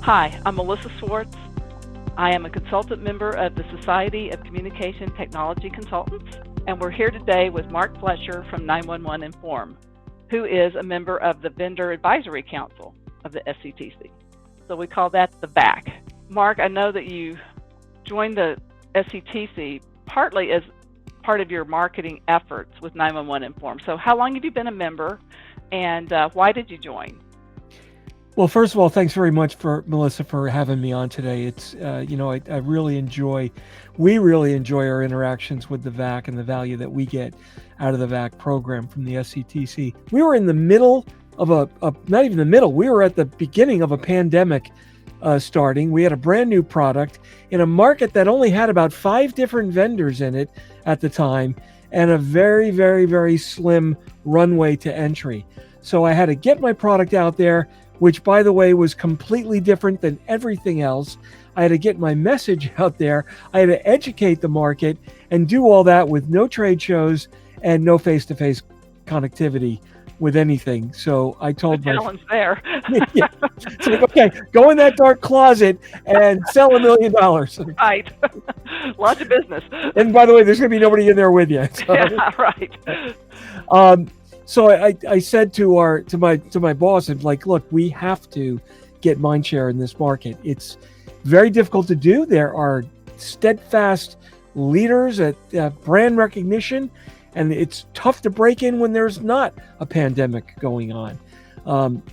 Hi, I'm Melissa Swartz. I am a consultant member of the Society of Communication Technology Consultants, and we're here today with Mark Fletcher from 911 Inform, who is a member of the Vendor Advisory Council of the SCTC. So we call that the VAC. Mark, I know that you joined the SCTC partly as part of your marketing efforts with 911 Inform. So how long have you been a member, and why did you join? Well, first of all, thanks very much Melissa for having me on today. It's, I really enjoy our interactions with the VAC and the value that we get out of the VAC program from the SCTC. We were in the middle of not even the middle, we were at the beginning of a pandemic starting. We had a brand new product in a market that only had about 5 different vendors in it at the time and a very, very, very slim runway to entry. So I had to get my product out there, which, by the way, was completely different than everything else. I had to get my message out there. I had to educate the market and do all that with no trade shows and no face-to-face connectivity with anything. So I told the challenge there. Yeah. It's like, okay, go in that dark closet and sell $1 million. Right. Lots of business. And by the way, there's going to be nobody in there with you. So. Yeah, right. So I said to my boss, and like, look, we have to get mind share in this market. It's very difficult to do. There are steadfast leaders at brand recognition, and it's tough to break in when there's not a pandemic going on.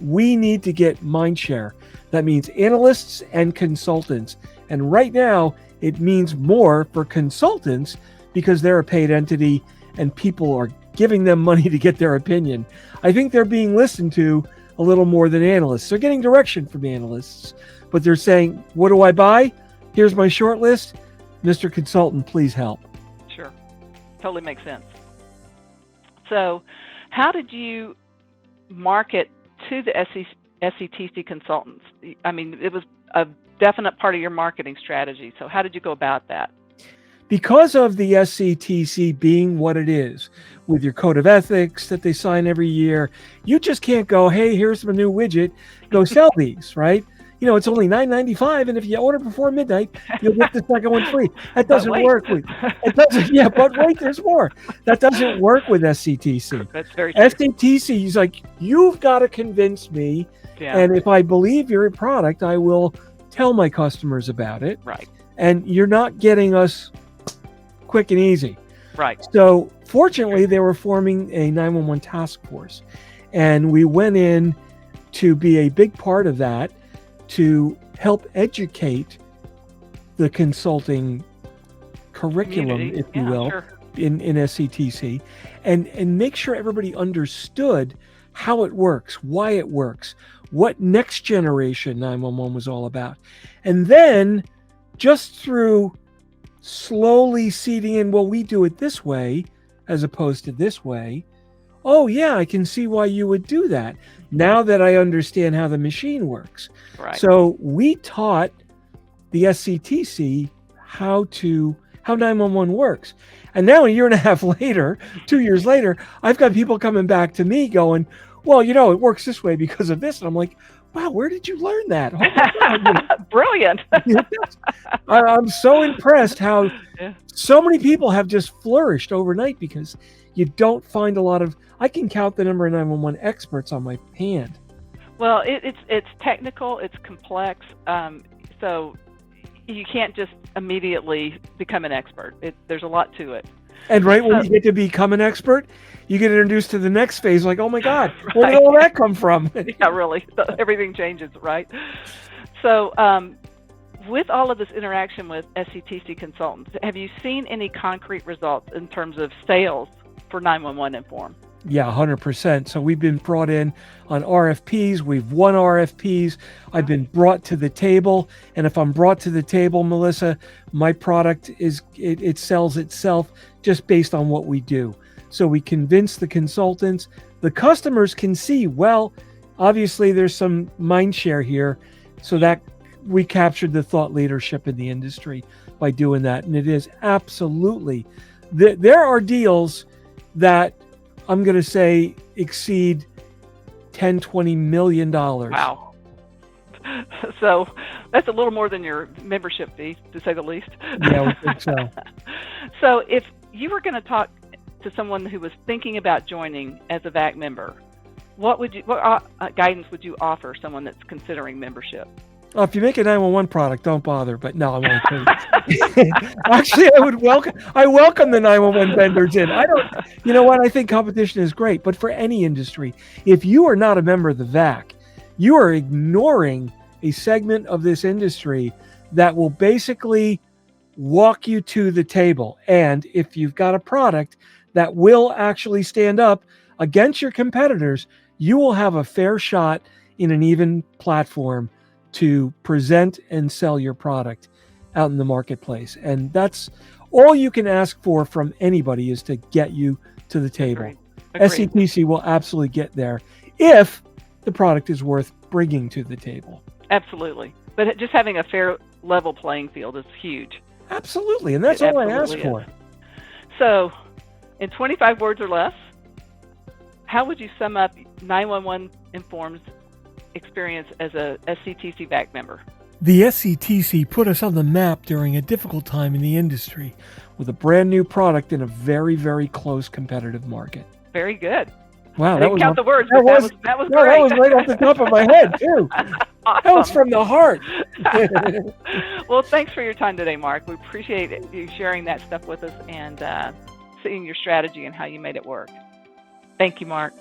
We need to get mind share. That means analysts and consultants. And right now, it means more for consultants because they're a paid entity and people are giving them money to get their opinion. I think they're being listened to a little more than analysts. They're getting direction from analysts, but they're saying, what do I buy? Here's my short list. Mr. Consultant, please help. Sure. Totally makes sense. So how did you market to the SCTC consultants? I mean, it was a definite part of your marketing strategy. So how did you go about that? Because of the SCTC being what it is, with your code of ethics that they sign every year, you just can't go, hey, here's my new widget, go sell these, right? You know, it's only $9.95, and if you order before midnight, you'll get the second one free. That doesn't work with it. Doesn't. Yeah, but wait, there's more. That doesn't work with SCTC. That's very true. SCTC is like, you've got to convince me, and if I believe your product, I will tell my customers about it. Right. And you're not getting us quick and easy. Right. So fortunately, they were forming a 911 task force, and we went in to be a big part of that to help educate the consulting curriculum, if you will, in SCTC, and make sure everybody understood how it works, why it works, what next generation 911 was all about. And then just through slowly seeding in, well, we do it this way as opposed to this way. Oh yeah, I can see why you would do that now that I understand how the machine works. Right. So we taught the SCTC how 911 works. And now a year and a half later, 2 years later, I've got people coming back to me going, well, you know, it works this way because of this. And I'm like, wow, where did you learn that? Brilliant. I'm so impressed how so many people have just flourished overnight because you don't find a lot of, I can count the number of 911 experts on my hand. Well, it's technical, it's complex, so you can't just immediately become an expert. There's a lot to it. And when you get to become an expert, you get introduced to the next phase, like, oh my God, where did all that come from? Yeah, really. Everything changes, right? So with all of this interaction with SCTC consultants, have you seen any concrete results in terms of sales for 911 Inform? Yeah, 100%. So we've been brought in on RFPs. We've won RFPs. I've been brought to the table. And if I'm brought to the table, Melissa, my product it sells itself just based on what we do. So we convince the consultants. The customers can see, well, obviously there's some mind share here. So that we captured the thought leadership in the industry by doing that. And it is absolutely, there are deals that I'm going to say exceed $10-20 million. Wow. So that's a little more than your membership fee, to say the least. Yeah, we think so. So if you were going to talk to someone who was thinking about joining as a VAC member, what guidance would you offer someone that's considering membership? If you make a 911 product, don't bother. But no, I'm only kidding. Actually, I welcome the 911 vendors in. You know what? I think competition is great, but for any industry, if you are not a member of the VAC, you are ignoring a segment of this industry that will basically walk you to the table. And if you've got a product that will actually stand up against your competitors, you will have a fair shot in an even platform to present and sell your product out in the marketplace. And that's all you can ask for from anybody, is to get you to the table. Agreed. SCTC will absolutely get there if the product is worth bringing to the table. Absolutely. But just having a fair level playing field is huge. Absolutely. And that's all I ask for. So in 25 words or less, how would you sum up 911 Inform's experience as a SCTC VAC member? The SCTC put us on the map during a difficult time in the industry with a brand new product in a very, very close competitive market. Very good. Wow, I didn't count the words, but that was great. That was right off the top of my head, too. Awesome. That was from the heart. Well, thanks for your time today, Mark. We appreciate you sharing that stuff with us and seeing your strategy and how you made it work. Thank you, Mark.